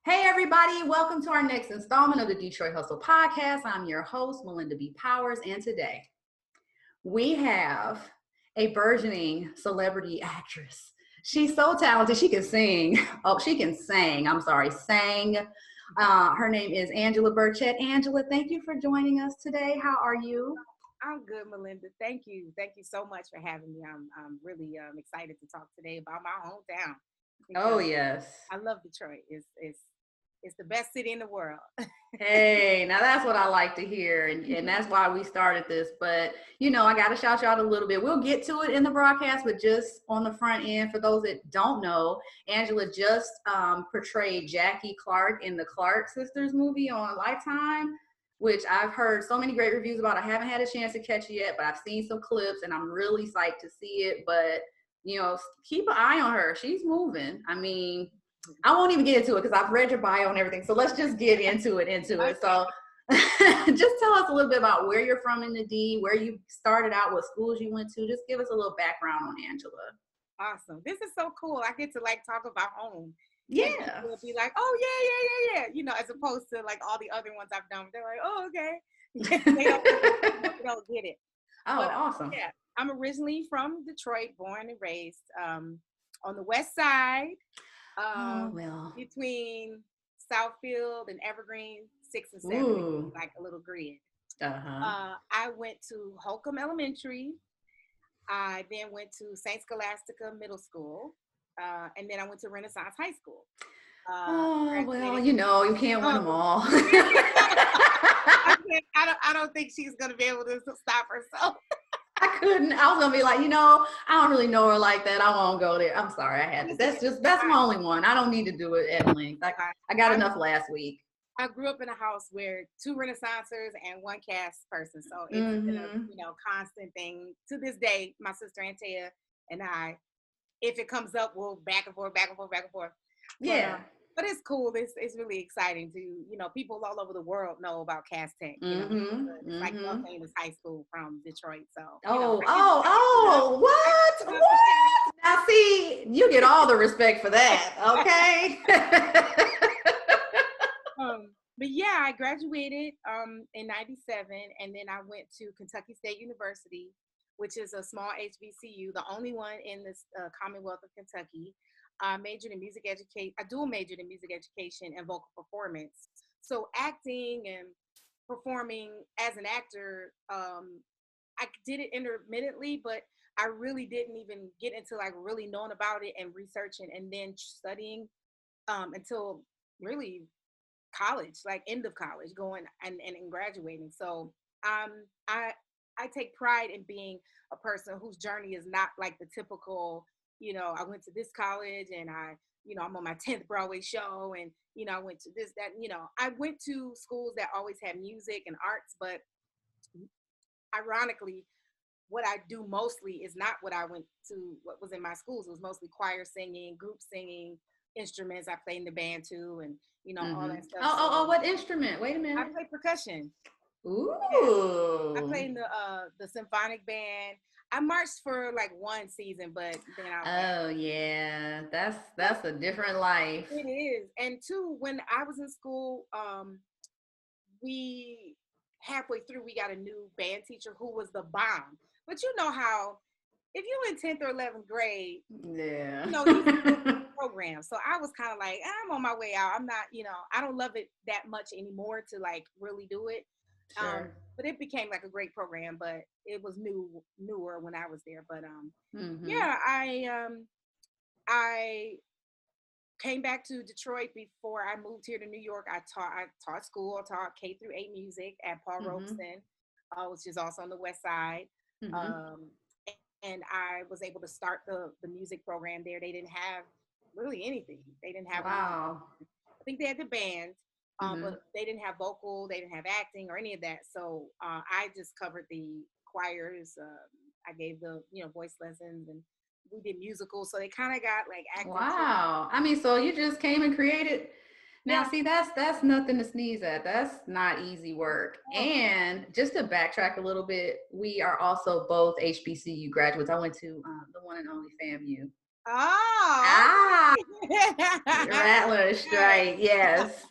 Hey everybody, welcome to our next installment of the Detroit Hustle Podcast. I'm your host, Melinda B. Powers, and today we have a burgeoning celebrity actress. She's so talented, she can sing. Oh, she can sing. I'm sorry, sang. Her name is Angela Birchett. Angela, thank you for joining us today. How are you? I'm good, Melinda. Thank you. Thank you so much for having me. I'm really excited to talk today about my hometown Oh, because yes. I love Detroit. It's the best city in the world. Hey, now that's what I like to hear, and that's why we started this. But I got to shout you out a little bit. We'll get to it in the broadcast, but just on the front end, for those that don't know, Angela just portrayed Jackie Clark in the Clark Sisters movie on Lifetime, which I've heard so many great reviews about. I haven't had a chance to catch it yet, but I've seen some clips, and I'm really psyched to see it. But keep an eye on her. She's moving. I mean, I won't even get into it because I've read your bio and everything. So let's just get into it. So just tell us a little bit about where you're from in the D, where you started out, what schools you went to. Just give us a little background on Angela. Awesome. This is so cool. I get to talk about home. And Yeah. people will be like, oh yeah. As opposed to all the other ones I've done. They're like, oh, okay. they don't get it. Oh, But awesome. yeah, I'm originally from Detroit, born and raised on the west side. Well. Between Southfield and Evergreen, 6 and 7, Ooh. like a little grid. Uh-huh. I went to Holcomb Elementary. I then went to St. Scholastica Middle School, and then I went to Renaissance High School. Well, you can't win them all. I don't think she's gonna be able to stop herself. I couldn't. I was gonna be like, I don't really know her like that. I won't go there. I'm sorry, I had to. That's my only one. I don't need to do it at length. I got enough last week. I grew up in a house where 2 Renaissancers and 1 cast person, so it's been a constant thing. To this day, my sister Antea and I, if it comes up, we'll back and forth. Yeah. But it's cool. It's really exciting to people all over the world know about Cast Tech. It's like Los Angeles High School from Detroit. So what? Now see, you get all the respect for that, okay? But yeah, I graduated in '97, and then I went to Kentucky State University, which is a small HBCU, the only one in this Commonwealth of Kentucky. I majored in music education. I dual majored in music education and vocal performance. So acting and performing as an actor, I did it intermittently, but I really didn't even get into really knowing about it and researching and then studying until really college, end of college, going and graduating. So I take pride in being a person whose journey is not like the typical, I went to this college and I'm on my 10th Broadway show and, I went to this, that, I went to schools that always had music and arts, but ironically, what I do mostly is not what I went to, what was in my schools. It was mostly choir singing, group singing, instruments. I played in the band too, and all that stuff. Oh, what instrument? Wait a minute. I play percussion. Ooh. Yeah. I played in the symphonic band. I marched for 1 season, but then yeah, that's a different life. It is. And 2, when I was in school, we halfway through we got a new band teacher who was the bomb. But you know how if you in 10th or 11th grade, yeah, program. So I was kind of like, I'm on my way out. I'm not, I don't love it that much anymore to really do it. Sure. But it became a great program, but it was newer when I was there. But yeah, I came back to Detroit before I moved here to New York. I taught school. I taught K through 8 music at Paul Robeson, which is also on the West Side. And I was able to start the music program there. They didn't have really anything. They didn't have. Wow. I think they had the band, but they didn't have vocal. They didn't have acting or any of that. So I just covered the choirs. I gave the voice lessons, and we did musicals. So they kind of got acting. Wow. I mean, so you just came and created. Now, see, that's nothing to sneeze at. That's not easy work. And just to backtrack a little bit, we are also both HBCU graduates. I went to the one and only FAMU. Oh, okay. Rattler strike, yes.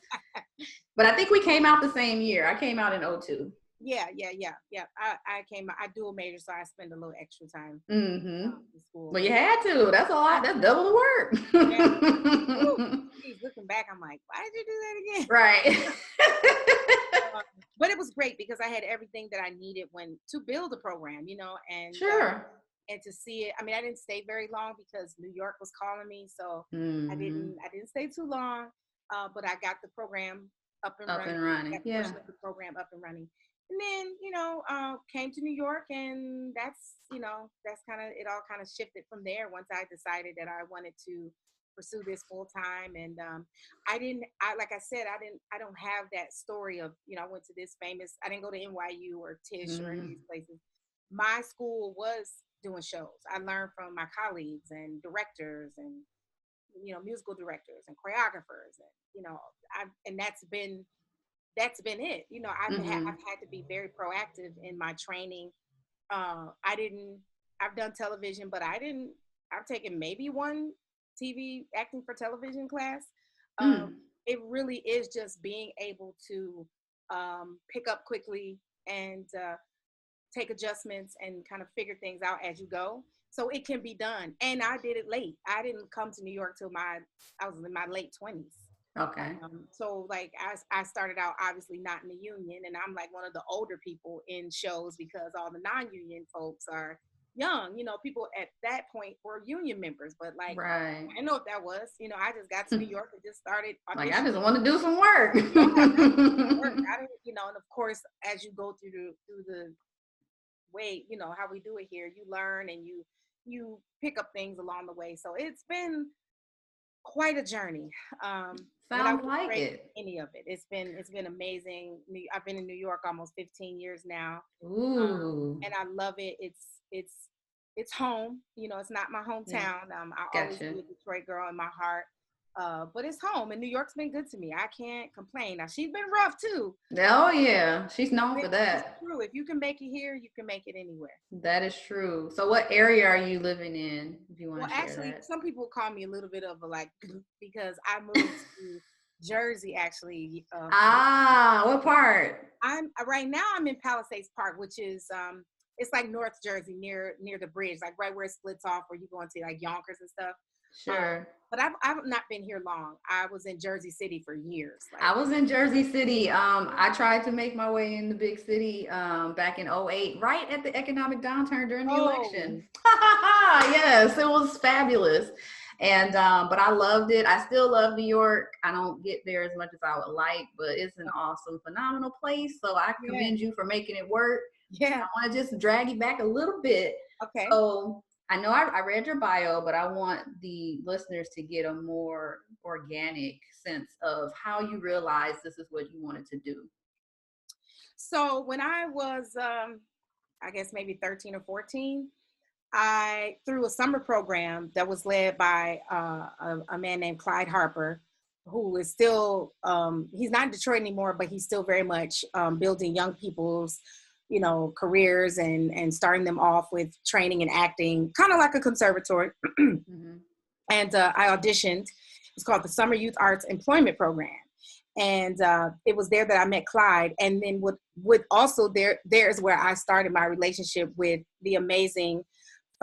But I think we came out the same year. I came out in '02. Yeah. I came. I dual major, so I spend a little extra time Mm-hmm. in school. Well, But you had to. That's a lot. That's double yeah, woo, the work. geez, looking back, I'm like, why did you do that again? Right. Um, but it was great because I had everything that I needed to build a program, Sure. and to see it. I mean, I didn't stay very long because New York was calling me, so Mm-hmm. I didn't stay too long. But I got the program up and Up running, and running. that Yeah. portion of the program up and running. And then, came to New York, and that's kind of it. All kind of shifted from there once I decided that I wanted to pursue this full time. And like I said, I don't have that story of, I went to this famous, I didn't go to NYU or Tisch or any of Mm-hmm. these places. My school was doing shows. I learned from my colleagues and directors and, musical directors and choreographers. And, and that's been it. Mm-hmm. I've had to be very proactive in my training. I've done television, but I've taken maybe one TV acting for television class. Um, Mm. it really is just being able to pick up quickly and take adjustments and kind of figure things out as you go. So it can be done. And I did it late. I didn't come to New York till I was in my late 20s. Okay. So like I started out obviously not in the union, and I'm like one of the older people in shows because all the non-union folks are young. People at that point were union members, but like Right. I didn't know what that was. I just got to New York and just started Like I auditioning. just want to do some work. Yeah, I just work. I didn't, and of course, as you go through the way, how we do it here, you learn and you pick up things along the way. So it's been quite a journey. But I Sounds wouldn't like trade it. any of it. It's been amazing. I've been in New York almost 15 years now, Ooh. and I love it. It's home. It's not my Yeah. hometown. I always Gotcha. be a Detroit girl in my heart. But it's home, and New York's been good to me. I can't complain. Now she's been rough too. Oh yeah. She's known for It's that. true. If you can make it here, you can make it anywhere. That is true. So what area are you living in, if you want Well, to share actually, that? some people call me a little bit of a like because I moved to Jersey actually. Ah, what part? I'm right now. I'm in Palisades Park, which is it's like North Jersey near the bridge, like right where it splits off, where you go into like Yonkers and stuff. Sure. But I've not been here long. I was in Jersey City for years. Like, I was in Jersey City. I tried to make my way in the big city back in '08, right at the economic downturn during the oh, election. Yes, it was fabulous. And but I loved it. I still love New York. I don't get there as much as I would like, but it's an awesome, phenomenal place. So I yeah, commend you for making it work. yeah, I want to just drag you back a little bit. okay. So I know I read your bio, but I want the listeners to get a more organic sense of how you realized this is what you wanted to do. So when I was, I guess maybe 13 or 14, I through a summer program that was led by a man named Clyde Harper, who is still he's not in Detroit anymore, but he's still very much building young people's careers and starting them off with training and acting, kind of like a conservatory. Mm-hmm. And I auditioned. It's called the Summer Youth Arts Employment Program. And it was there that I met Clyde. And then would also there's where I started my relationship with the amazing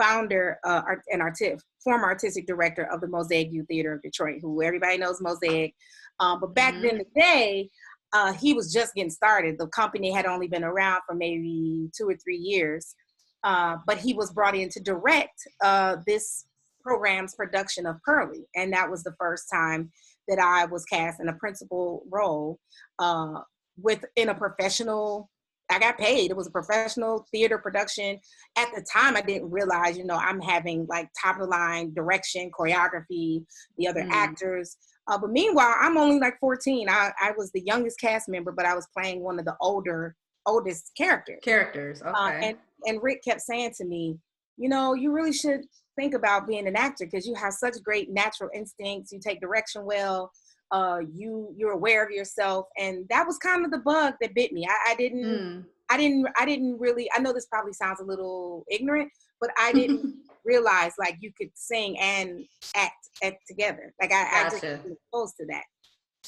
founder and former artistic director of the Mosaic Youth Theater of Detroit, who everybody knows Mosaic. But back then the day, he was just getting started. The company had only been around for maybe 2 or 3 years. But he was brought in to direct this program's production of Curly. And that was the first time that I was cast in a principal role within a professional. I got paid. It was a professional theater production. At the time, I didn't realize, I'm having like top of the line direction, choreography, the other actors. But meanwhile, I'm only like 14. I was the youngest cast member, but I was playing one of the oldest characters. Okay. And Rick kept saying to me, you really should think about being an actor because you have such great natural instincts. You take direction well. You're aware of yourself, and that was kind of the bug that bit me. I didn't really. I know this probably sounds a little ignorant, but I didn't realize like you could sing and act together. Like I just Gotcha. wasn't exposed to that.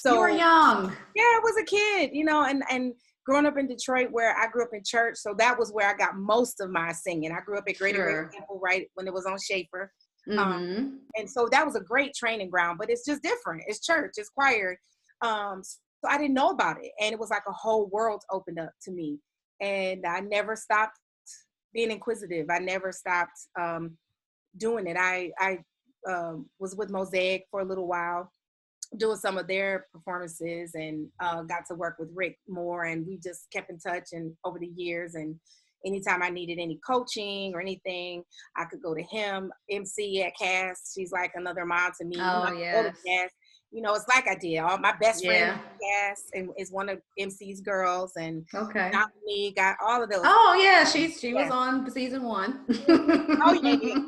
You were So young. yeah, I was a kid, you know, and growing up in Detroit where I grew up in church, so that was where I got most of my singing. I grew up at Greater Grace Sure. Temple right when it was on Schaefer. Mm-hmm. And so that was a great training ground, but it's just different. It's church, it's choir. So I didn't know about it. And it was like a whole world opened up to me. And I never stopped being inquisitive. I never stopped doing it. I was with Mosaic for a little while, doing some of their performances, and got to work with Rick more, and we just kept in touch and over the years. And anytime I needed any coaching or anything, I could go to him. MC at Cass, she's like another mom to me. Oh, I go to yes. Cass. It's like I did. All my best friend Yeah. Cass and is one of MC's girls, and Okay. Dominique got all of those. Oh yeah, she was on season 1. Oh yeah.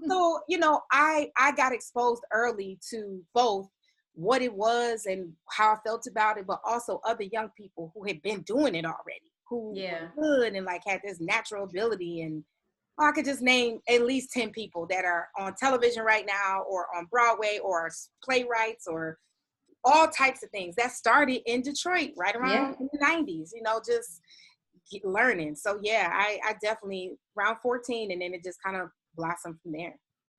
So I got exposed early to both what it was and how I felt about it, but also other young people who had been doing it already, who were good and like had this natural ability. And I could just name at least 10 people that are on television right now or on Broadway or playwrights or all types of things that started in Detroit right around in the 90s, just learning. So yeah, I definitely around 14, and then it just kind of blossomed from there.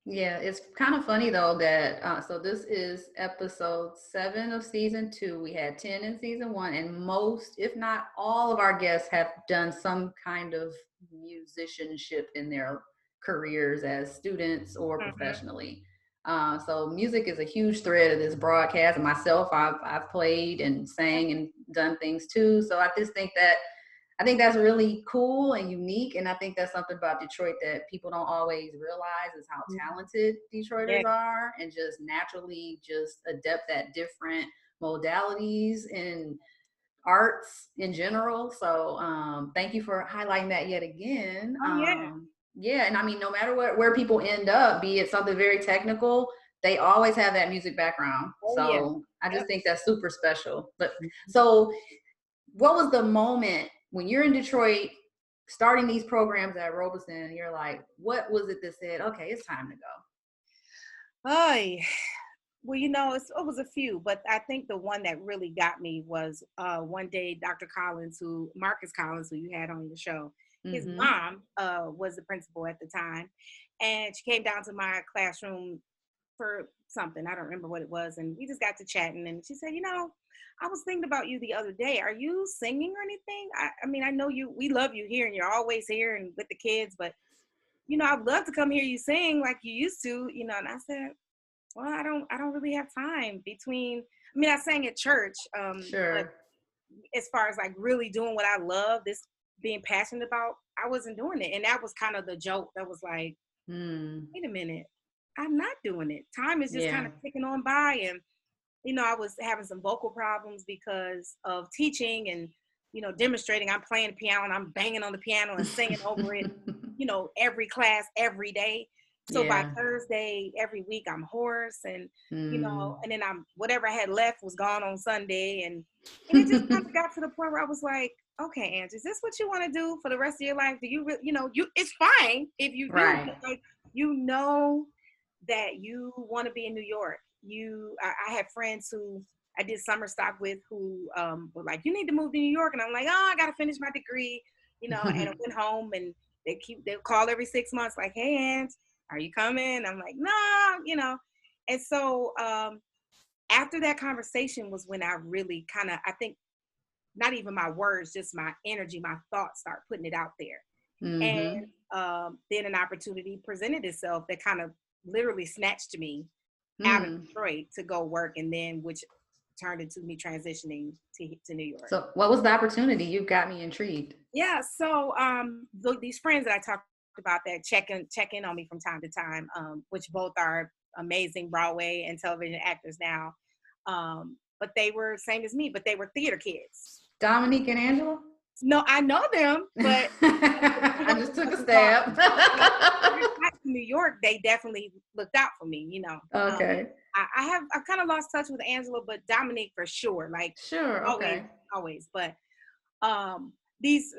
Yeah, it's kind of funny though that so this is episode 7 of season 2. We had 10 in season 1, and most, if not all, of our guests have done some kind of musicianship in their careers as students or professionally. So music is a huge thread of this broadcast. And myself, I've played and sang and done things too. So I just think that's really cool and unique. And I think that's something about Detroit that people don't always realize is how talented Detroiters are, and just naturally just adept at different modalities and arts in general. So thank you for highlighting that yet again. Yeah. And I mean, no matter where people end up, be it something very technical, they always have that music background. I just think that's super special. But so what was the moment when you're in Detroit starting these programs at Robeson, you're like, what was it that said, okay, it's time to go? Well, it was a few, but I think the one that really got me was one day Dr. Marcus Collins, who you had on your show, his mom was the principal at the time, and she came down to my classroom for something. I don't remember what it was, and we just got to chatting, and she said, I was thinking about you the other day. Are you singing or anything? I mean, I know we love you here, and you're always here and with the kids, but I'd love to come hear you sing like you used to, and I said, well, I don't really have time between. I mean, I sang at church, but as far as like really doing what I love, this being passionate about, I wasn't doing it. And that was kind of the joke that was like, wait a minute, I'm not doing it. Time is just kind of ticking on by. And, I was having some vocal problems because of teaching and, demonstrating. I'm playing the piano and I'm banging on the piano and singing over it, every class, every day. So by Thursday, every week I'm hoarse, and, and then whatever I had left was gone on Sunday. And it just kind of got to the point where I was like, okay, Angie, is this what you want to do for the rest of your life? Do you, it's fine if you do, but like, that you want to be in New York. I had friends who I did summer stock with who were like, you need to move to New York. And I'm like, I got to finish my degree, and I went home, and they'll call every 6 months like, hey, Aunt, are you coming? I'm like, nah, And so after that conversation was when I really kind of, I think, not even my words, just my energy, my thoughts, start putting it out there. And then an opportunity presented itself that kind of literally snatched me out of Detroit to go work, and then which turned into me transitioning to New York. So what was the opportunity? You've got me intrigued. Yeah. So these friends that I talked about that check in on me from time to time, which both are amazing Broadway and television actors now. But they were same as me, but they were theater kids. Dominique and Angela? No, I know them, but I just took a stab. In New York, they definitely looked out for me, Okay. I've kind of lost touch with Angela, but Dominique for sure. Like sure, okay. Always. But these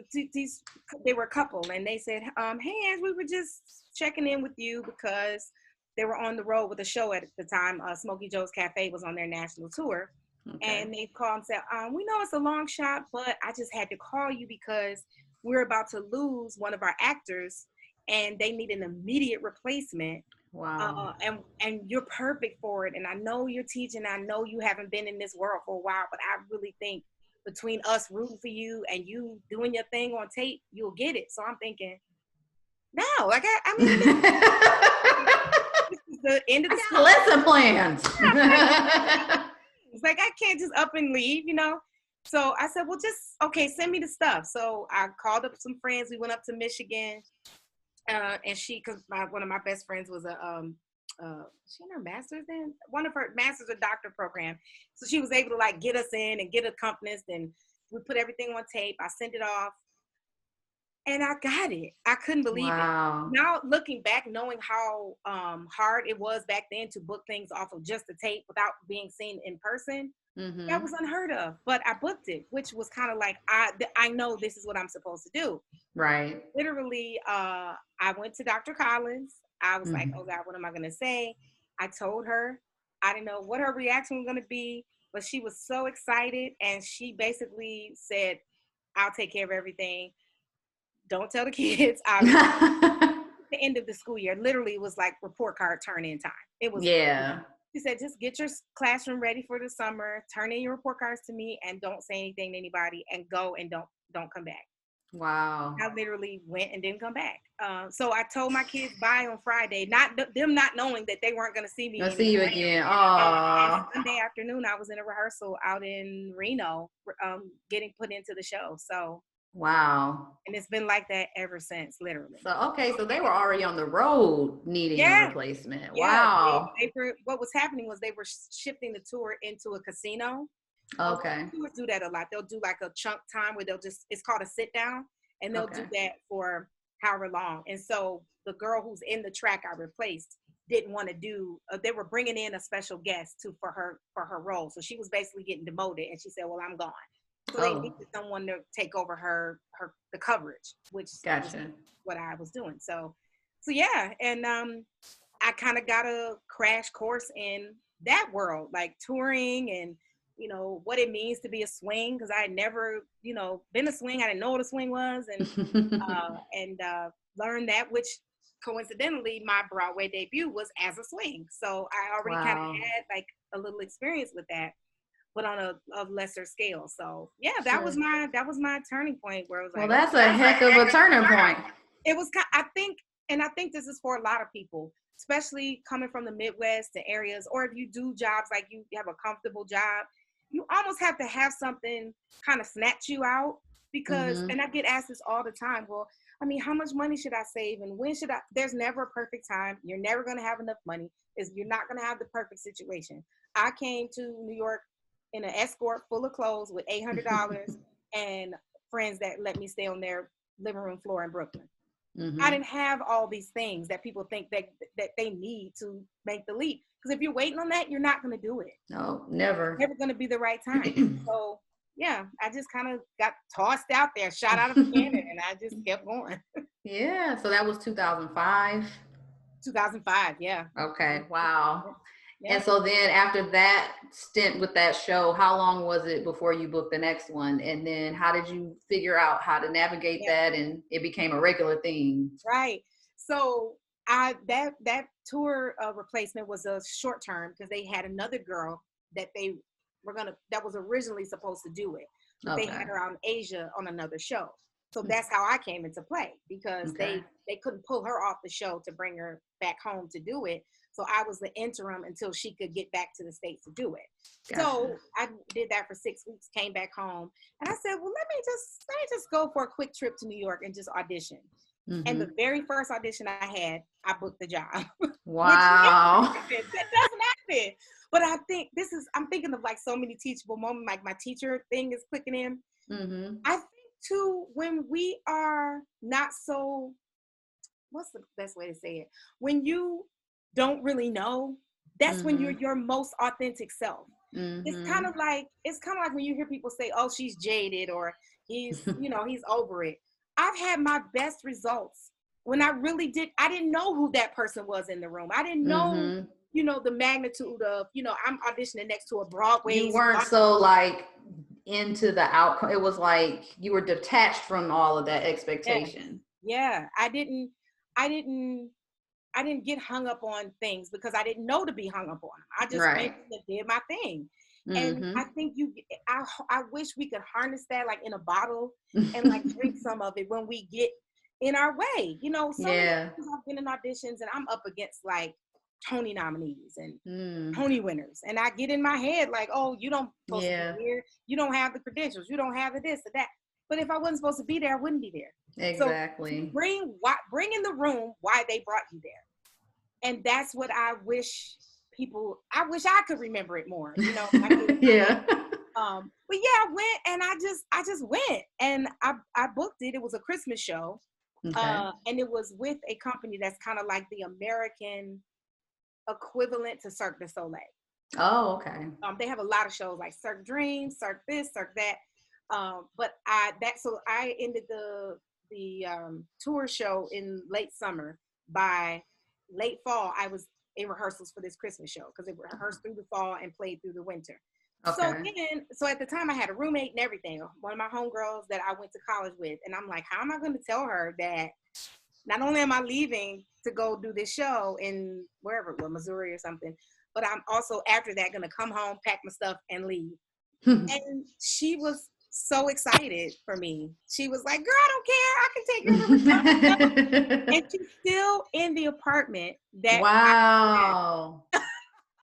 they were a couple, and they said, hey, Ange, we were just checking in with you because they were on the road with a show at the time. Smokey Joe's Cafe was on their national tour. Okay. And they called and said, we know it's a long shot, but I just had to call you because we're about to lose one of our actors and they need an immediate replacement. Wow. And you're perfect for it. And I know you're teaching. I know you haven't been in this world for a while, but I really think between us rooting for you and you doing your thing on tape, you'll get it. So I'm thinking, no, like I mean, this is the end of the school. Lesson plans. It's like I can't just up and leave, you know. So I said, well, just okay, send me the stuff. So I called up some friends. We went up to Michigan, and because one of my best friends was she in her master's then? One of her master's or doctor program. So she was able to like get us in and get accompanist, and we put everything on tape. I sent it off. And I got it. I couldn't believe it. Now looking back, knowing how hard it was back then to book things off of just the tape without being seen in person, that was unheard of. But I booked it, which was kind of like, I know this is what I'm supposed to do. Right. Literally, I went to Dr. Collins. I was like, oh God, what am I going to say? I told her. I didn't know what her reaction was going to be, but she was so excited. And she basically said, I'll take care of everything. Don't tell the kids. The end of the school year, literally it was like report card turn in time. It was, yeah. She said, just get your classroom ready for the summer, turn in your report cards to me, and don't say anything to anybody, and go and don't come back. Wow. I literally went and didn't come back. So I told my kids bye on Friday, them not knowing that they weren't going to see me. I'll see you again. Oh. Sunday afternoon, I was in a rehearsal out in Reno, getting put into the show. So. Wow. And it's been like that ever since, literally. So, okay, so they were already on the road needing a replacement. Yeah. Wow. What was happening was they were shifting the tour into a casino. Okay. Tours do that a lot. They'll do like a chunk time where it's called a sit down, and they'll do that for however long. And so the girl who's in the track I replaced didn't want to do, they were bringing in a special guest for her role. So she was basically getting demoted, and she said, well, I'm gone. So they needed someone to take over the coverage, which is what I was doing. So yeah, and I kind of got a crash course in that world, like touring and, you know, what it means to be a swing, because I had never, you know, been a swing. I didn't know what a swing was, and learned that, which coincidentally, my Broadway debut was as a swing. So I already kind of had like a little experience with that, but on a lesser scale. So yeah, that was my turning point where I was like, well, that's a heck of a turning point. It was, I think this is for a lot of people, especially coming from the Midwest to areas, or if you do jobs, like you have a comfortable job, you almost have to have something kind of snatch you out, because, and I get asked this all the time, well, I mean, how much money should I save? And when should there's never a perfect time. You're never going to have enough money. You're not going to have the perfect situation. I came to New York in an Escort full of clothes with $800 and friends that let me stay on their living room floor in Brooklyn. I didn't have all these things that people think that they need to make the leap. Because if you're waiting on that, you're not going to do it. No, never. It's never going to be the right time. So yeah, I just kind of got tossed out there, shot out of a cannon, and I just kept going. Yeah. So that was 2005. 2005. Yeah. Okay. Wow. Yeah. And so then after that stint with that show, how long was it before you booked the next one? And then how did you figure out how to navigate that, and it became a regular thing? Right. So that tour replacement was a short term, because they had another girl that that was originally supposed to do it. But they had her out in Asia on another show. So that's how I came into play, because they couldn't pull her off the show to bring her back home to do it. So I was the interim until she could get back to the States to do it. Gotcha. So I did that for 6 weeks, came back home, and I said, well, let me just go for a quick trip to New York and just audition. And the very first audition I had, I booked the job. Wow. That doesn't happen. But I think I'm thinking of like so many teachable moments, like my teacher thing is clicking in. I think too, when we are not so, what's the best way to say it? When you don't really know, that's when you're your most authentic self. It's kind of like when you hear people say, "Oh, she's jaded," or "He's he's over it." I've had my best results when I didn't know who that person was in the room. I didn't know, the magnitude of, I'm auditioning next to a Broadway. You weren't so like into the outcome. It was like you were detached from all of that expectation. Yeah. I didn't get hung up on things because I didn't know to be hung up on them. I just went and did my thing. And I think I wish we could harness that like in a bottle and like drink some of it when we get in our way. Some of the times I've been in auditions and I'm up against like Tony nominees and Tony winners. And I get in my head like, oh, you don't supposed to be here. You don't have the credentials. You don't have the this or that. But if I wasn't supposed to be there, I wouldn't be there. Exactly. So bring in the room why they brought you there. And that's what I wish I could remember it more, Yeah. But yeah, I went and I just went and I booked it. It was a Christmas show. Okay. And it was with a company that's kind of like the American equivalent to Cirque du Soleil. Oh, okay. They have a lot of shows like Cirque Dreams, Cirque this, Cirque that. But I ended the tour show in late summer. By late fall, I was in rehearsals for this Christmas show because it rehearsed through the fall and played through the winter. Okay. So at the time I had a roommate and everything, one of my homegirls that I went to college with. And I'm like, how am I going to tell her that not only am I leaving to go do this show in wherever, Missouri or something, but I'm also after that going to come home, pack my stuff and leave. And she was so excited for me. She was like, girl, I don't care. I can take you. And she's still in the apartment that wow.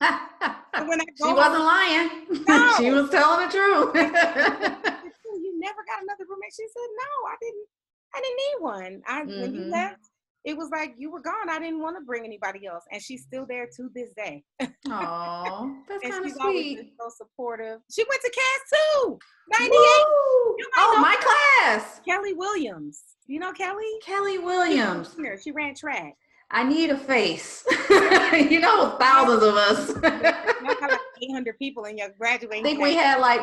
When I go she wasn't lying. No. She was telling the truth. You never got another roommate? She said, no, I didn't need one. When you left, it was like you were gone. I didn't want to bring anybody else. And she's still there to this day. Oh, that's kind of sweet. Always been so supportive. She went to Cass too. 98. Oh, my class. Kelly Williams. You know Kelly? Kelly Williams. She ran track. I need a face. Thousands of us. You got like 800 people in your graduating. I think we had like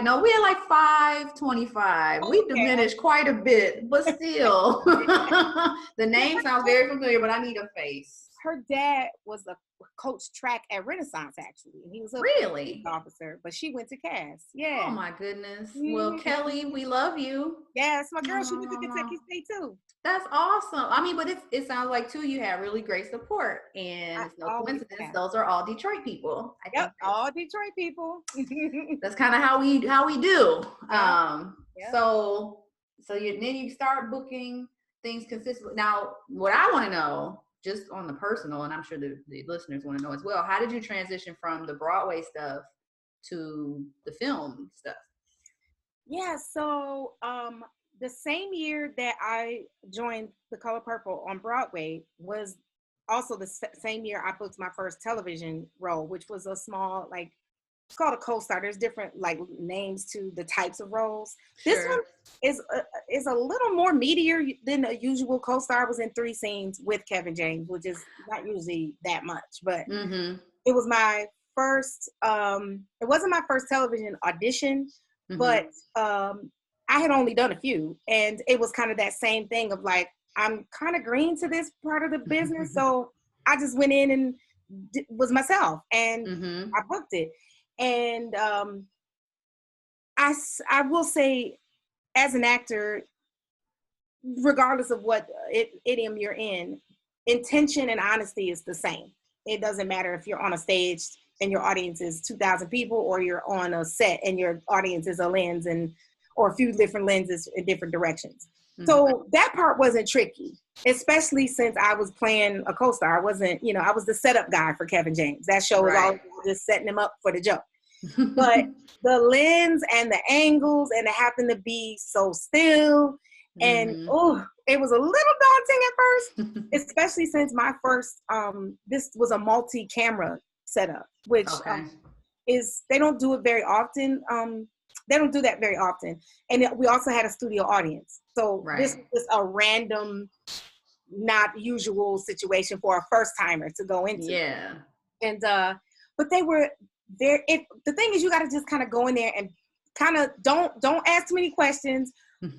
525. We diminished quite a bit, but still. The name sounds very familiar, but I need a face. Her dad was a coach track at Renaissance, actually. He was a police officer, but she went to Cass. Yeah. Oh my goodness. Well, Kelly, we love you. Yes, my girl, she went to Kentucky State too. That's awesome. I mean, but it sounds like too, you have really great support, and it's no coincidence. Those are all Detroit people. All Detroit people. That's kind of how we do. So then you start booking things consistently. Now, what I want to know, just on the personal, and I'm sure the listeners want to know as well, how did you transition from the Broadway stuff to the film stuff? Yeah, so the same year that I joined The Color Purple on Broadway was also the same year I booked my first television role, which was a small, it's called a co-star. There's different names to the types of roles. Sure. This one is a little more meatier than a usual co-star. I was in 3 scenes with Kevin James, which is not usually that much, but it was my first, it wasn't my first television audition, but I had only done a few, and it was kind of that same thing of I'm kind of green to this part of the business. So I just went in and was myself, and I booked it. And I will say, as an actor, regardless of what idiom you're in, intention and honesty is the same. It doesn't matter if you're on a stage and your audience is 2,000 people, or you're on a set and your audience is a lens or a few different lenses in different directions. So that part wasn't tricky, especially since I was playing a co-star. I wasn't, I was the setup guy for Kevin James. That show was all just setting him up for the joke. But the lens and the angles, and it happened to be so still. And it was a little daunting at first, especially since my first, this was a multi-camera setup, which they don't do it very often. They don't do that very often. And we also had a studio audience. So this was a random, not usual situation for a first timer to go into. Yeah. And, but they were the thing is, you got to just kind of go in there and kind of don't ask too many questions.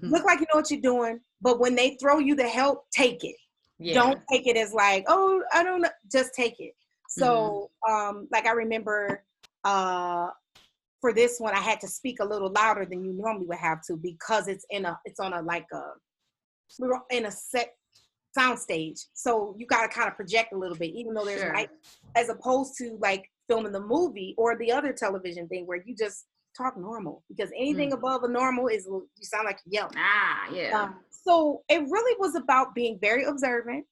Look like you know what you're doing, but when they throw you the help, take it. Don't take it as like, oh, I don't know. Just take it. So, like I remember, for this one, I had to speak a little louder than you normally would have to, because we were in a set sound stage. So you got to kind of project a little bit, even though there's light, as opposed to like filming the movie or the other television thing where you just talk normal, because anything above a normal is, you sound like you're yelling. So it really was about being very observant,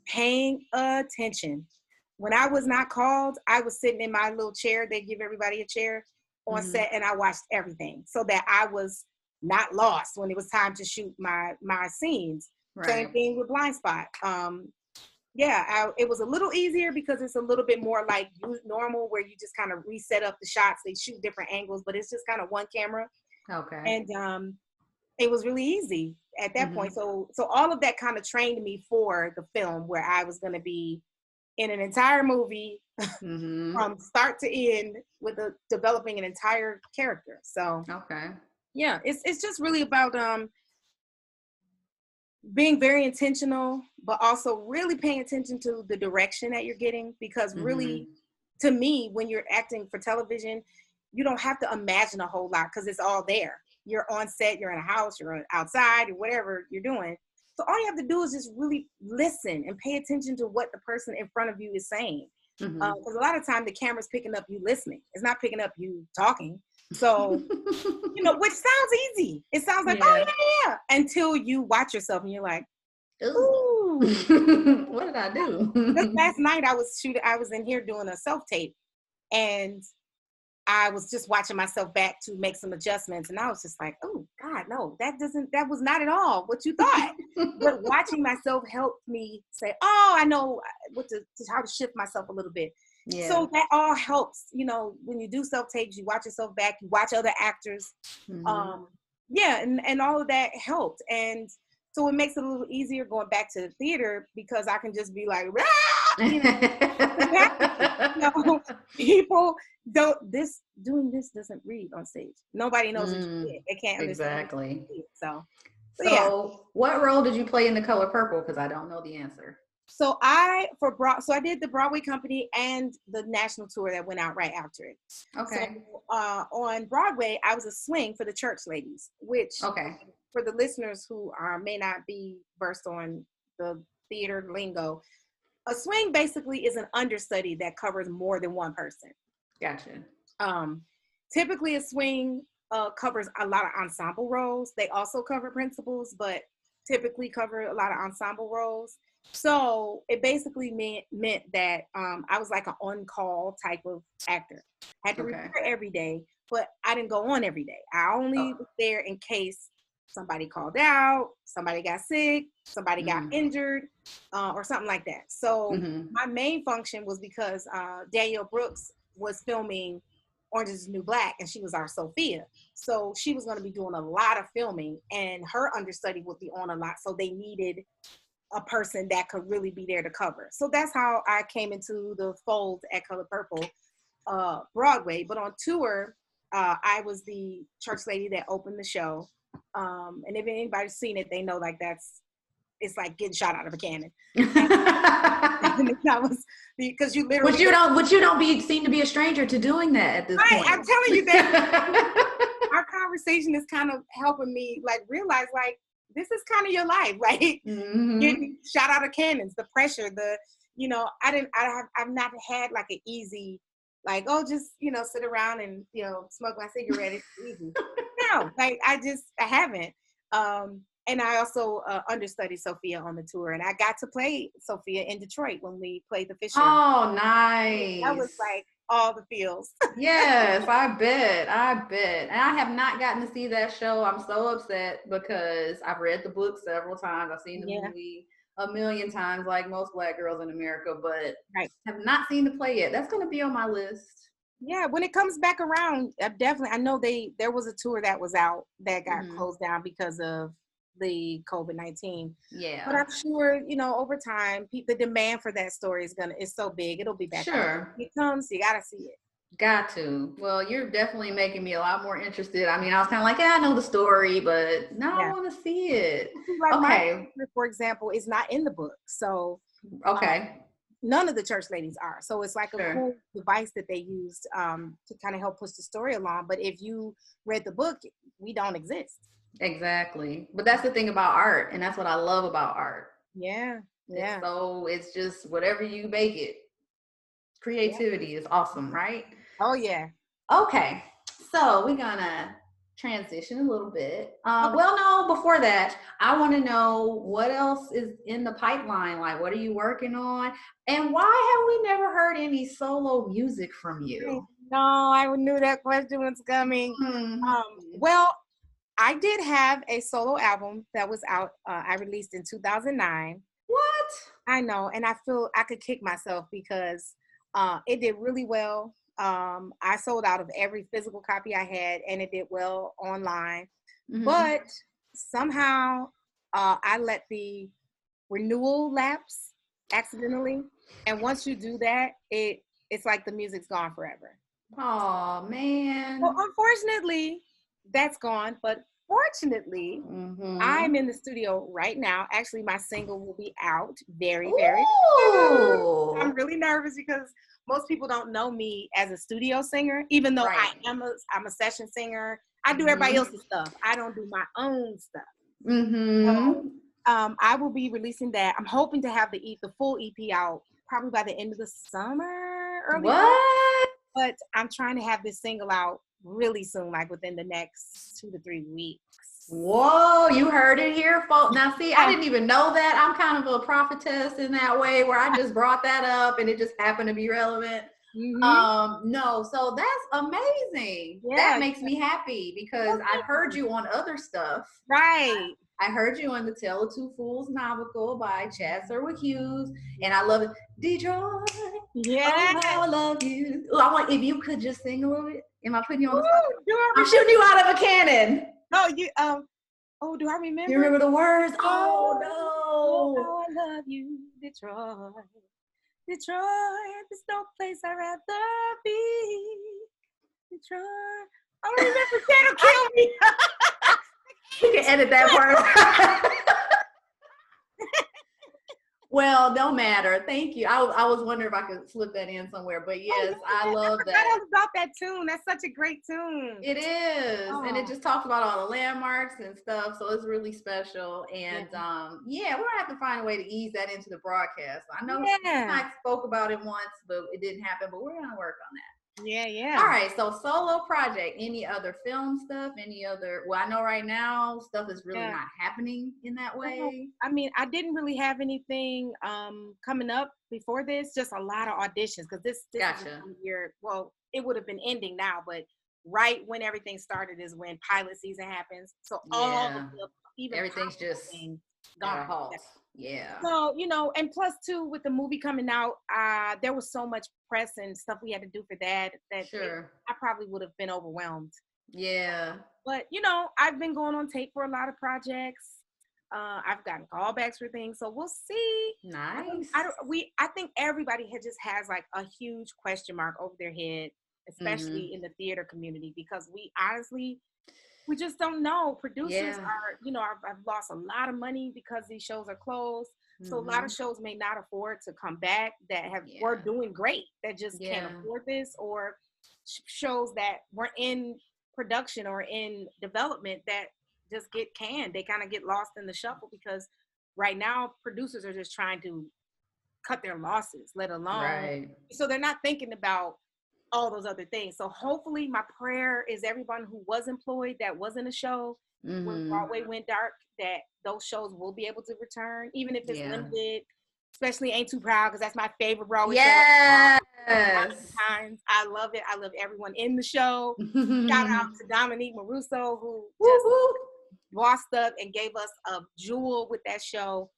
paying attention. When I was not called, I was sitting in my little chair. They give everybody a chair on set, and I watched everything so that I was not lost when it was time to shoot my scenes. Same thing with Blind Spot. It was a little easier because it's a little bit more like normal, where you just kind of reset up the shots. They shoot different angles, but it's just kind of one camera. Okay. And it was really easy at that point. So all of that kind of trained me for the film, where I was going to be in an entire movie from start to end with developing an entire character. So yeah, it's just really about being very intentional, but also really paying attention to the direction that you're getting, because really, to me, when you're acting for television, you don't have to imagine a whole lot, because it's all there. You're on set, you're in a house, you're outside, or whatever you're doing. So all you have to do is just really listen and pay attention to what the person in front of you is saying. Because a lot of time the camera's picking up you listening. It's not picking up you talking. So, which sounds easy. It sounds like, oh yeah, until you watch yourself and you're like, ooh, what did I do? Just last night I was in here doing a self-tape, and I was just watching myself back to make some adjustments, and I was just like, oh God, no, that was not at all what you thought. But watching myself helped me say, oh, I know how to shift myself a little bit. Yeah. So that all helps, when you do self-tapes, you watch yourself back, you watch other actors. And all of that helped. And so it makes it a little easier going back to the theater, because I can just be like, people doing this doesn't read on stage. Nobody knows what you did. They can't understand. Exactly. So yeah. What role did you play in The Color Purple? Because I don't know the answer. So I did the Broadway company and the national tour that went out right after it. Okay. So on Broadway, I was a swing for the church ladies, which for the listeners who may not be versed on the theater lingo, a swing basically is an understudy that covers more than one person. Gotcha. Typically a swing covers a lot of ensemble roles. They also cover principals, but typically cover a lot of ensemble roles. So it basically meant that I was like an on-call type of actor. Had to report every day, but I didn't go on every day. I only was there in case somebody called out, somebody got sick, somebody got injured, or something like that. So my main function was because Danielle Brooks was filming Orange is the New Black, and she was our Sophia. So she was going to be doing a lot of filming, and her understudy would be on a lot. So they needed a person that could really be there to cover. So that's how I came into the fold at Color Purple Broadway. But on tour, I was the church lady that opened the show. And if anybody's seen it, they know like it's like getting shot out of a cannon. That was because you literally. But you don't seem to be a stranger to doing that at this point. I'm telling you that our conversation is kind of helping me like realize like this is kind of your life, right? Getting shot out of cannons, the pressure, I've not had like an easy, like, oh, just, sit around and, smoke my cigarette. It's easy. No, like I haven't. And I also understudied Sophia on the tour, and I got to play Sophia in Detroit when we played the Fisher. Oh, nice. That was like all the feels. Yes, I bet. And I have not gotten to see that show. I'm so upset because I've read the book several times. I've seen the movie a million times, like most Black girls in America, but have not seen the play yet. That's going to be on my list. Yeah, when it comes back around, I know there was a tour that was out that got closed down because of the COVID-19. Yeah. But I'm sure, over time, the demand for that story is so big, it'll be back. Sure. It comes, you gotta see it. Got to. Well, you're definitely making me a lot more interested. I mean, I was kind of like, yeah, I know the story, but now I Yeah. want to see it. Like my Okay. character, for example, is not in the book. So Okay. none of the church ladies are. So it's like a Sure. cool device that they used to kind of help push the story along. But if you read the book, we don't exist. Exactly. But that's the thing about art, and that's what I love about art. Yeah. Yeah. It's just whatever you make it. Yeah. Creativity is awesome, right? Oh yeah. Okay, so we're gonna transition a little bit. Okay. Well, no, before that, I want to know what else is in the pipeline. Like, what are you working on? And why have we never heard any solo music from I you? know. I knew that question was coming. Hmm. Well, I did have a solo album that was out. I released in 2009. What? I know, and I feel I could kick myself because it did really well. I sold out of every physical copy I had, and it did well online. Hmm. But somehow I let the renewal lapse accidentally, and once you do that, it's like the music's gone forever. Oh Well, man. unfortunately, that's gone. But fortunately, I'm Hmm. in the studio right now. Actually, my single will be out very, very soon. I'm Ooh. really nervous because most people don't know me as a studio singer, even though Right. I'm a session singer. I do everybody Hmm. else's stuff. I don't do my own stuff. So Hmm. I will be releasing that. I'm hoping to have the full EP out probably by the end of the summer, early fall. What? But I'm trying to have this single out really soon, like within the next 2 to 3 weeks. Whoa, you heard it here, folks. Now, see, I Oh, didn't even know that. I'm kind of a prophetess in that way where I just brought that up and it just happened to be relevant. mm-hmm. No, so that's amazing. That Yeah. makes me happy because Well, I've thank heard you. you on other stuff. Right. I heard you on the Tale of Two Fools novel by Chad Serwick Hughes, and I love it. Detroit, Yeah. oh how I love you. Ooh, I want if you could just sing a little bit. Am I putting you on the spot? Ooh, do I I'm remember? shooting you out of a cannon. No, you oh, do I You remember? remember the words? Oh Oh, no. how I love you, Detroit. Detroit, there's no place I'd rather be. Detroit. I don't remember. That'll kill me. We can edit that part. Well, no matter. Thank you. I was wondering if I could slip that in somewhere, but Oh, yes, yeah, I I love forgot that. all about that tune. That's such a great tune. It is, and it Oh, just talks about all the landmarks and stuff, so it's really special. yeah. And yeah, we're gonna have to find a way to ease that into the broadcast. I know Yeah. I spoke about it once, but it didn't happen. But we're gonna work on that. Yeah, All yeah. right, so solo project. Any other film stuff? Any other? Well, I know right now stuff is really Yeah. not happening in that Well, way. I mean, I didn't really have anything coming up before this, just a lot of auditions because this is Gotcha. the year. Well, it would have been ending now, but right when everything started is when pilot season happens. So all of Yeah, the even everything's possible just things at a gone. halt. Yeah. So, and plus too, with the movie coming out, there was so much press and stuff we had to do for Sure. I probably would have been overwhelmed. Yeah. But I've been going on tape for a lot of projects. I've gotten callbacks for things, so we'll see. Nice. I think everybody just has like a huge question mark over their head, Mm-hmm. especially in the theater community, because we honestly we just don't know. Producers Yeah. are, I've lost a lot of money because these shows are closed. So a lot Mm-hmm. of shows may not afford to come back that were Yeah. doing great that just can't Yeah. afford this, or shows that were in production or in development that just get canned. They kind of get lost in the shuffle because right now producers are just trying to cut their losses, let alone Right. so they're not thinking about all those other things. So hopefully my prayer is everyone who was employed that was in a show when Mm-hmm. Broadway went dark, that those shows will be able to return, even if it's Yeah. limited, especially Ain't Too Proud, because that's my favorite Broadway show. Yes. Times. I love it. I love everyone in the show. Shout out Woo to Dominique Maruso, who just woo. bossed up and gave us a jewel with that show.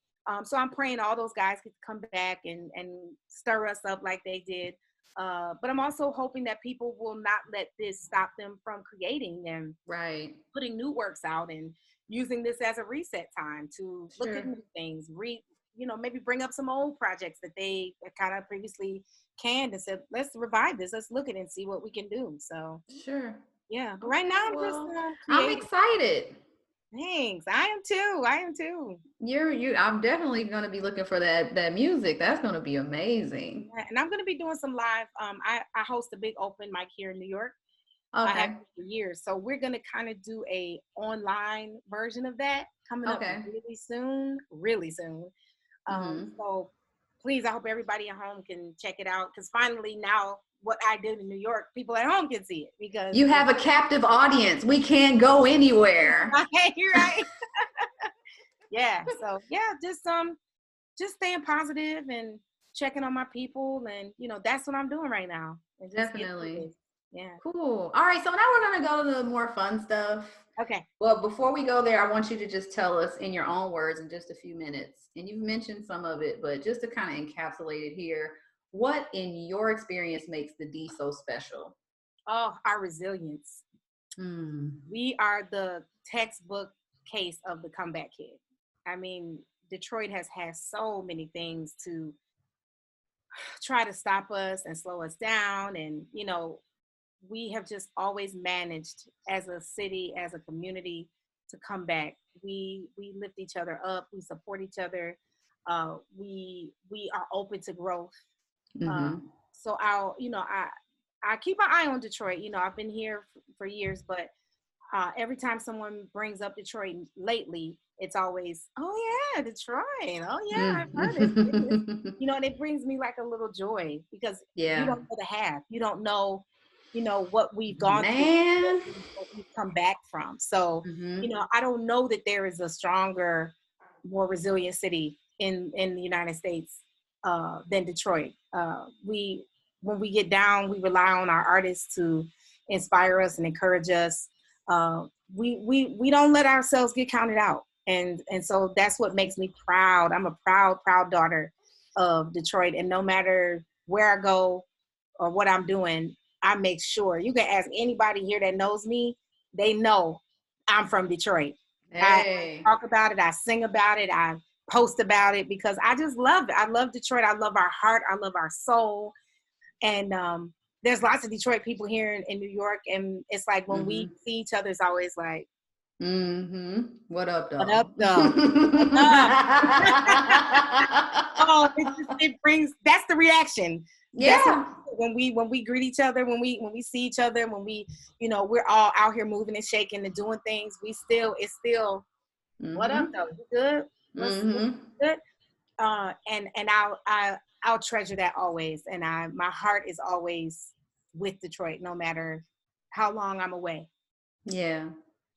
So I'm praying all those guys could come back and stir us up like they did. But I'm also hoping that people will not let this stop them from creating and Right. putting new works out and using this as a reset time to look at Sure. new things, maybe bring up some old projects that they kind of previously canned and said, let's revive this. Let's look at it and see what we can do. So Sure. yeah, but right Okay, now I'm just well, I'm creating. excited. Thanks. I am too. I am too. I'm definitely gonna be looking for that music. That's gonna be amazing. And I'm gonna be doing some live. I host a big open mic here in New York. I have Okay. for years. So we're gonna kind of do a online version of that coming up Okay. really soon, really soon. Mm-hmm. So please, I hope everybody at home can check it out, because finally now what I did in New York, people at home can see it, because You have a captive audience. We can't go anywhere. you're right. Yeah. So yeah, just staying positive and checking on my people, and that's what I'm doing right now. And just get through Definitely. this. Yeah. Cool. All right, so now we're gonna go to the more fun stuff. Okay. Well, before we go there, I want you to just tell us in your own words in just a few minutes, and you've mentioned some of it, but just to kind of encapsulate it here, what in your experience makes the D so special? Oh, our resilience. Mm. We are the textbook case of the comeback kid. I mean, Detroit has had so many things to try to stop us and slow us down. And, we have just always managed as a city, as a community, to come back. We lift each other up. We support each other. We are open to growth. Mm-hmm. So I keep an eye on Detroit. I've been here for years, but every time someone brings up Detroit lately, it's always, oh yeah, Detroit. Oh yeah, I've heard it. And it brings me like a little joy, because you Yeah. don't know the half. You don't know, what we've gone through, Man. what we've come back from. So, Mm-hmm. I don't know that there is a stronger, more resilient city in the United States than Detroit. When we get down, we rely on our artists to inspire us and encourage us. We don't let ourselves get counted out, and so that's what makes me proud. I'm a proud daughter of Detroit, and no matter where I go or what I'm doing, I make sure. You can ask anybody here that knows me; they know I'm from Detroit. Hey. I talk about it, I sing about it, I post about it, because I just love it. I love Detroit. I love our heart. I love our soul. And there's lots of Detroit people here in New York, and it's like when we see each other, it's always like, Mm-hmm. What up, though? "What up, though? What up?" Oh, it brings. That's the reaction. That's Yeah. when we greet each other, when we see each other, when we're all out here moving and shaking and doing things. It's still, what up, though? You good? What's good? And I'll treasure that always. And my heart is always with Detroit, no matter how long I'm away. Yeah.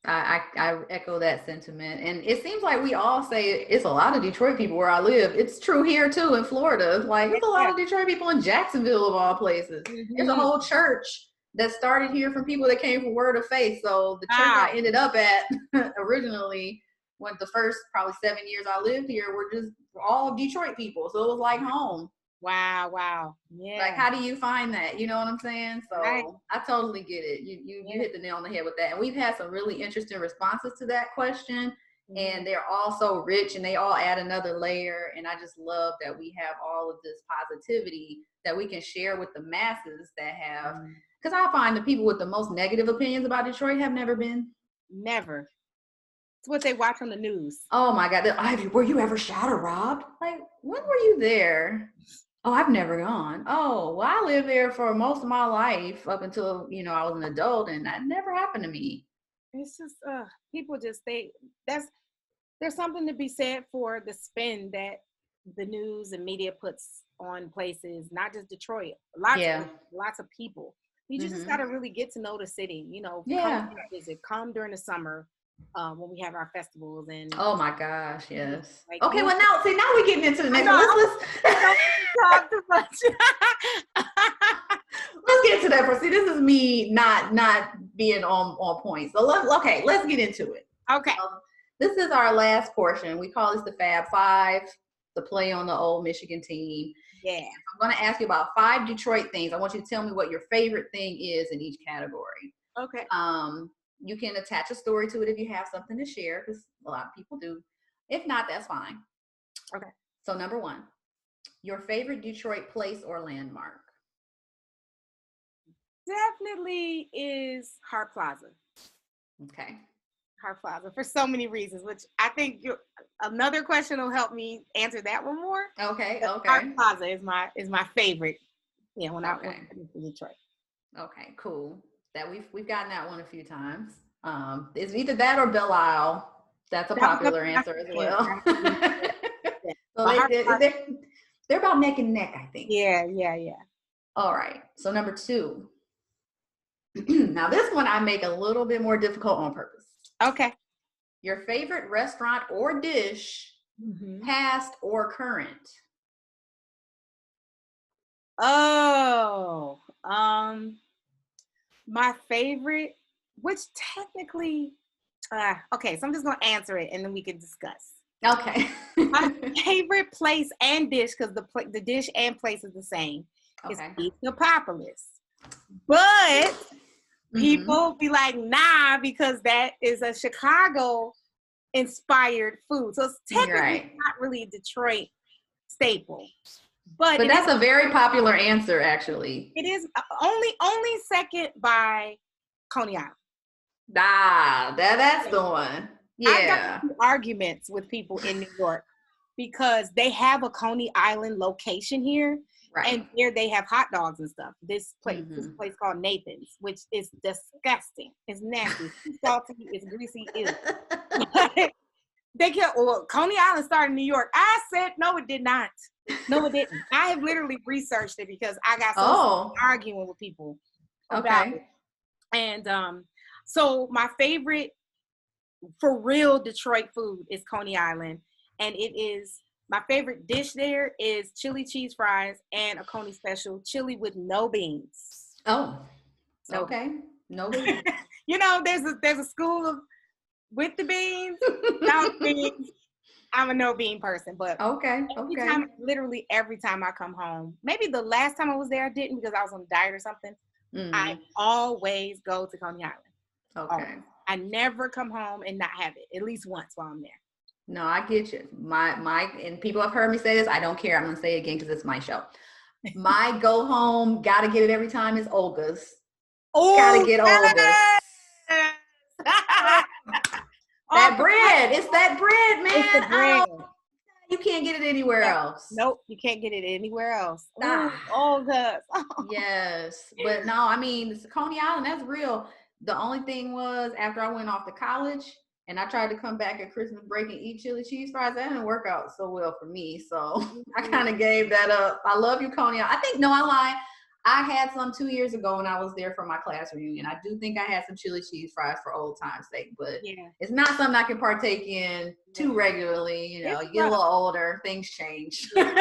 I echo that sentiment. And it seems like we all say it's a lot of Detroit people where I live. It's true here too in Florida. Like it's a lot of Detroit people in Jacksonville of all places. There's a whole church that started here from people that came from Word of Faith. So the church I ended up at originally, when the first probably 7 years I lived here, were just all Detroit people. So it was like home. Wow. Yeah. Like, how do you find that? You know what I'm saying? So right. I totally get it. You hit the nail on the head with that. And we've had some really interesting responses to that question. And they're all so rich, and they all add another layer. And I just love that we have all of this positivity that we can share with the masses that have, because I find the people with the most negative opinions about Detroit have never been. Never. It's what they watch on the news. Oh my God. Were you ever shot or robbed? Like, when were you there? Oh, I've never gone. Oh, well, I lived there for most of my life up until, I was an adult, and that never happened to me. It's just, people just, there's something to be said for the spin that the news and media puts on places, not just Detroit, lots of people. You just got to really get to know the city, come visit, come during the summer. When we have our festivals and oh my gosh, yes. Like, okay, well now we're getting into the next one. Let's too much. Let's get to that first. See, this is me not being on point. So let's get into it. Okay. This is our last portion. We call this the Fab Five, the play on the old Michigan team. Yeah. I'm going to ask you about 5 Detroit things. I want you to tell me what your favorite thing is in each category. Okay. You can attach a story to it if you have something to share, because a lot of people do. If not, that's fine. Okay. So number 1, your favorite Detroit place or landmark? Definitely is Hart Plaza. Okay. Hart Plaza for so many reasons, which I think another question will help me answer that one more. Okay. Okay. Hart Plaza is my favorite. Yeah, when I went to Detroit. Okay, cool. That we've gotten that one a few times. It's either that or Belle Isle. That's a popular answer as well. So they're about neck and neck, I think. Yeah. All right. So number 2. Now this one I make a little bit more difficult on purpose. Okay. Your favorite restaurant or dish, past or current? Oh, my favorite, which technically, okay, so I'm just gonna answer it and then we can discuss. Okay. My favorite place and dish, because the dish and place is the same, is Vocalist. But people be like, nah, because that is a Chicago inspired food. So it's technically not really a Detroit staple. But that's a very popular answer, actually. It is only second by Coney Island. That's the one. Yeah. I got arguments with people in New York because they have a Coney Island location here. Right. And here they have hot dogs and stuff. This place called Nathan's, which is disgusting. It's nasty. It's salty. It's greasy. They kept, Coney Island started in New York. I said, no, it did not. No, it didn't. I have literally researched it because I got so arguing with people about it. And so my favorite for real Detroit food is Coney Island. And it is, my favorite dish there is chili cheese fries and a Coney special, chili with no beans. Oh, okay. No beans. You know, there's a school of with the beans, without beans. I'm a no bean person, but literally every time I come home, maybe the last time I was there I didn't because I was on a diet or something. I always go to Coney Island. Okay. Always. I never come home and not have it at least once while I'm there. No, I get you. My and people have heard me say this. I don't care. I'm gonna say it again because it's my show. My go home, gotta get it every time is Olga's. Gotta get Olga's. That bread. It's that bread, man. It's the bread. You can't get it anywhere else. Nope, you can't get it anywhere else. Olga's. Yes, but no, I mean, Coney Island, that's real. The only thing was after I went off to college and I tried to come back at Christmas break and eat chili cheese fries, that didn't work out so well for me. So I kind of gave that up. I love you, Coney Island. I think, no, I lied. I had some 2 years ago when I was there for my class reunion. I do think I had some chili cheese fries for old time's sake, but it's not something I can partake in too regularly. You know, you get a little older, things change. Honestly,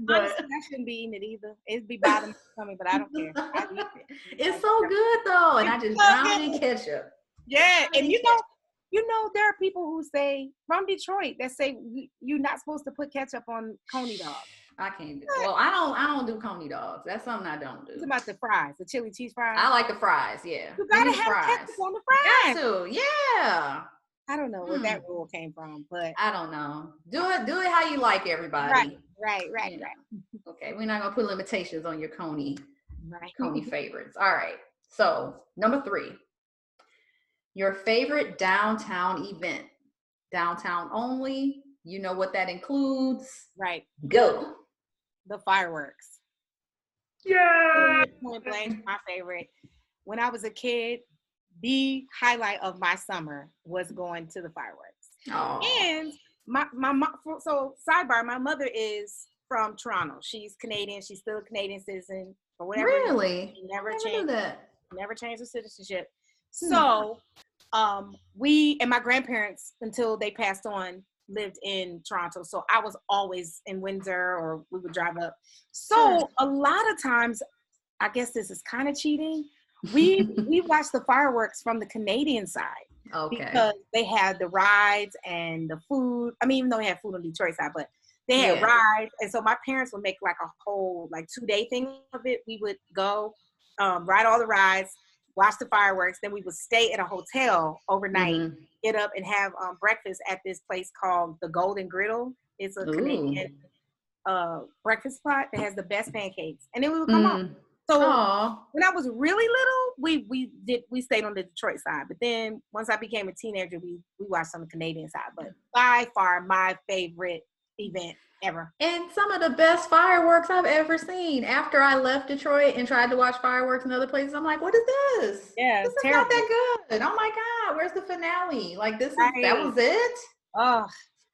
I shouldn't be eating it either. It'd be bothering me, but I don't care. I eat it. It's so good though, and I just drown in ketchup. Yeah, and you know, there are people who say from Detroit that say you're not supposed to put ketchup on Coney dogs. I can't do. Well, I don't do Coney dogs. That's something I don't do. It's about the fries, the chili cheese fries. I like the fries. Yeah, you gotta have fries. ketchup on the fries. Got to. Yeah. I don't know where that rule came from, but I don't know. Do it how you like, everybody. Right. Okay, we're not gonna put limitations on your Coney favorites. All right. So number 3, your favorite downtown event. Downtown only. You know what that includes. Right. Go. The fireworks. Yeah. Point blank, my favorite. When I was a kid, the highlight of my summer was going to the fireworks. Oh. And my mom, so sidebar, my mother is from Toronto. She's Canadian. She's still a Canadian citizen. For whatever Really? She never changed her citizenship. So we and my grandparents, until they passed on, lived in Toronto. So I was always in Windsor, or we would drive up. So a lot of times, I guess this is kind of cheating. We watched the fireworks from the Canadian side. Okay. Because they had the rides and the food. I mean, even though they had food on the Detroit side, but they had rides. And so my parents would make like a whole 2-day thing of it. We would go ride all the rides, watch the fireworks. Then we would stay at a hotel overnight, get up and have breakfast at this place called the Golden Griddle. It's a Ooh. Canadian breakfast spot that has the best pancakes, and then we would come home. So Aw. when I was really little, we stayed on the Detroit side, but then once I became a teenager, we watched on the Canadian side. But by far my favorite event ever. And some of the best fireworks I've ever seen. After I left Detroit and tried to watch fireworks in other places, I'm like, what is this? Yeah, This is terrible. not that good. Oh my God, where's the finale? Like that Right. was it? Oh,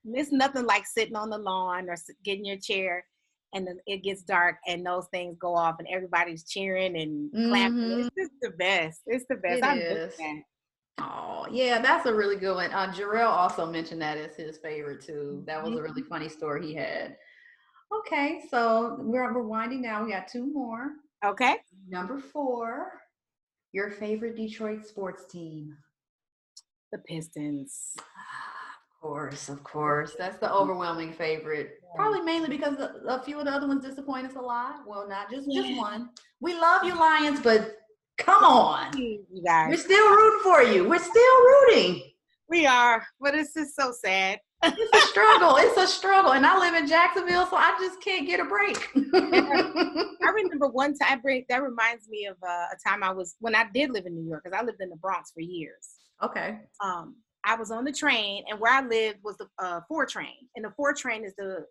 it's nothing like sitting on the lawn or getting your chair and then it gets dark and those things go off and everybody's cheering and clapping. It's just the best. It's the best. It is. Oh, yeah, that's a really good one. Jarrell also mentioned that as his favorite too. That was a really funny story he had. Okay, so we're winding down. We got 2 more. Okay. Number 4, your favorite Detroit sports team. The Pistons. Of course. That's the overwhelming favorite. Probably mainly because a few of the other ones disappoint us a lot. Well, not just one. We love you, Lions, but come on. You guys. We're still rooting for you. We're still rooting. We are, but it's just so sad. It's a struggle. It's a struggle. And I live in Jacksonville, so I just can't get a break. I remember one time, that reminds me of a time when I did live in New York, because I lived in the Bronx for years. Okay. I was on the train, and where I lived was the 4 train, and the 4 train is the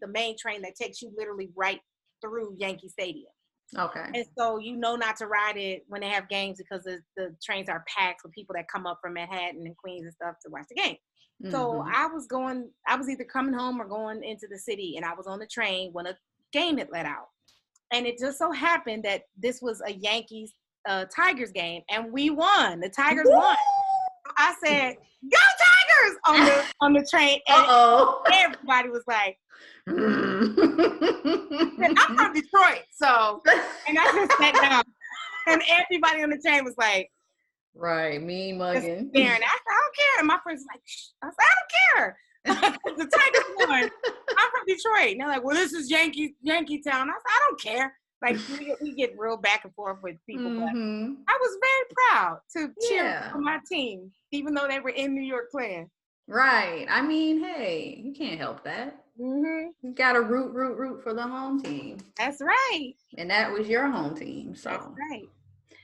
main train that takes you literally right through Yankee Stadium. Okay. And so not to ride it when they have games because the trains are packed with people that come up from Manhattan and Queens and stuff to watch the game. Mm-hmm. So I was either coming home or going into the city, and I was on the train when a game had let out. And it just so happened that this was a Yankees Tigers game, and we won. The Tigers won. I said, "Go Tigers!" on the train, and everybody was like, I'm from Detroit, so, and I just sat down, and everybody on the train was like, right, mean mugging. Staring. I said, I don't care. And my friends was like, shh. I said, I don't care. The Tigers won. I'm from Detroit. And they're like, well, this is Yankee town. I said, I don't care. Like, we get real back and forth with people, but I was very proud to cheer for my team, even though they were in New York playing. Right. I mean, hey, you can't help that. You got to root for the home team. That's right. And that was your home team. So. That's right.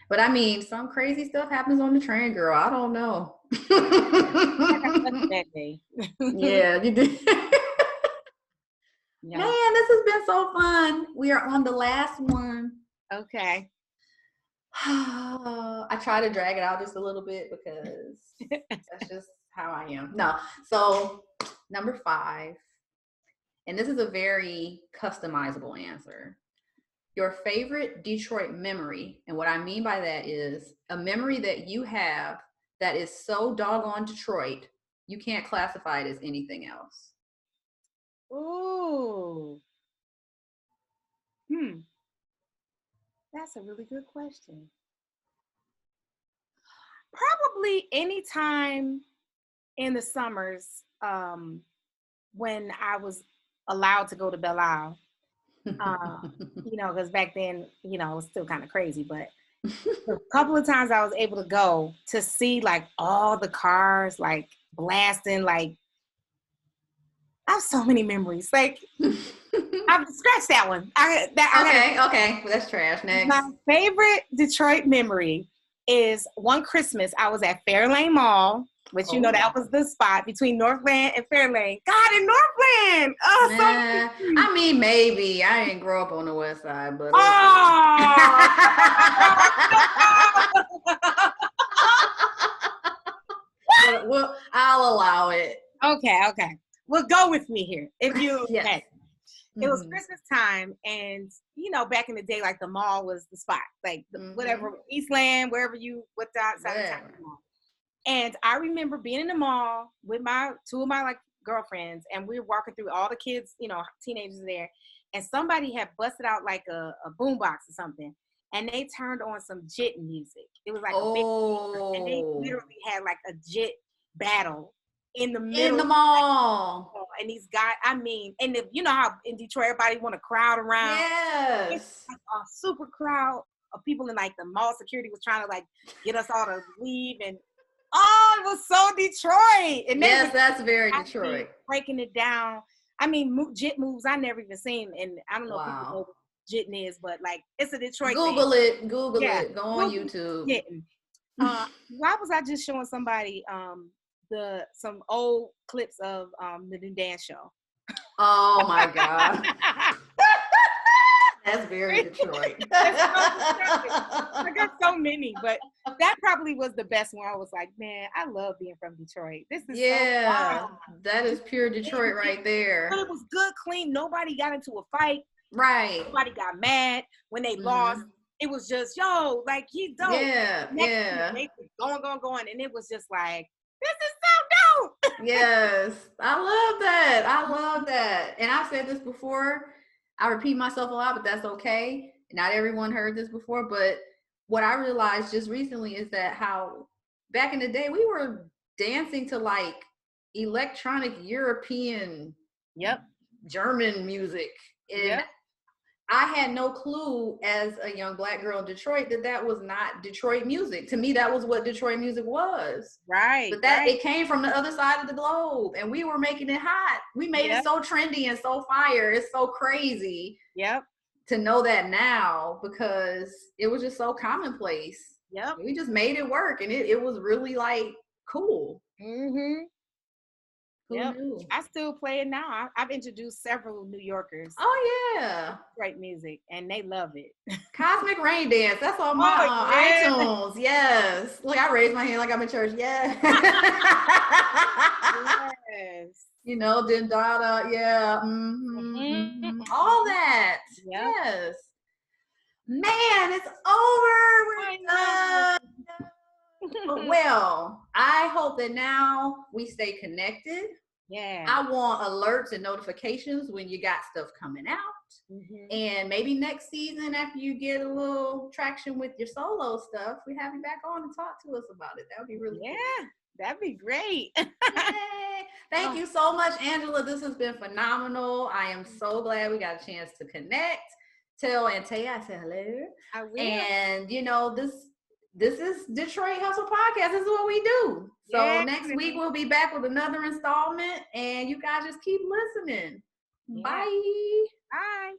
But I mean, some crazy stuff happens on the train, girl. I don't know. That day. Yeah, you did. Yeah. Man, this has been so fun. We are on the last one. Okay. I try to drag it out just a little bit because that's just how I am. No. So, number 5. And this is a very customizable answer. Your favorite Detroit memory, and what I mean by that is a memory that you have that is so doggone Detroit, you can't classify it as anything else. Ooh. That's a really good question. Probably any time in the summers when I was allowed to go to Belle Isle. Because back then, it was still kind of crazy, but a couple of times I was able to go to see like all the cars like blasting. Like, I have so many memories. Like, I've scratched that one. Okay, that's trash. Next. My favorite Detroit memory is one Christmas I was at Fairlane Mall, which that was the spot between Northland and Fairlane. God, in Northland! I mean, maybe. I didn't grow up on the west side, but... well, I'll allow it. Okay. Well, go with me here. If you... Yes. Okay. It was Christmas time, and, back in the day, like, the mall was the spot. Like, whatever, Eastland, wherever what side of town you want. And I remember being in the mall with two of my like girlfriends, and we were walking through all the kids, teenagers there, and somebody had busted out like a boombox or something, and they turned on some jit music. It was like a big, and they literally had like a jit battle in the middle in the mall. And these guys, and how in Detroit everybody want to crowd around. Yes. It's like a super crowd of people, and like the mall security was trying to like get us all to leave, and it was so Detroit. And yes, that's very Detroit. Breaking it down I mean, jit moves I never even seen, and I don't know if people know Wow. what jitting is, but like it's a Detroit Google thing. it. Google Yeah, it. Go on Google YouTube. jitting. Why was I just showing somebody some old clips of the new dance show? Oh my God. That's very Detroit. I got so many, but that probably was the best one. I was like, man, I love being from Detroit. This is Yeah, so that is pure Detroit right But there. it was good, clean. Nobody got into a fight. Right. Nobody got mad when they lost. It was just, yo, like, he's dope. Yeah, yeah. They was going. And it was just like, this is so dope. Yes, I love that. I love that. And I've said this before. I repeat myself a lot, but that's okay. Not everyone heard this before, but what I realized just recently is that how back in the day we were dancing to like electronic European, German music. And I had no clue as a young Black girl in Detroit that was not Detroit music. To me, that was what Detroit music was. Right. But it came from the other side of the globe, and we were making it hot. We made it so trendy and so fire. It's so crazy. To know that now, because it was just so commonplace. We just made it work, and it was really like cool. Who knew? I still play it now. I've introduced several New Yorkers. Oh yeah, great music, and they love it. Cosmic Rain Dance. That's on my iTunes. Yes. Look, I raised my hand like I'm in church. Yeah. Yes. You know, Dendada. Yeah. All that. Yes. Man, it's over. We're done. Well, I hope that now we stay connected. I want alerts and notifications when you got stuff coming out. And maybe next season, after you get a little traction with your solo stuff, we have you back on and talk to us about it. That would be really cool. That'd be great. Thank you so much, Angela. This has been phenomenal. I am so glad we got a chance to connect. Tell Antaya I said hello. I will. And you know, this is Detroit Hustle Podcast. This is what we do. So next week we'll be back with another installment, and you guys just keep listening. Bye. Bye.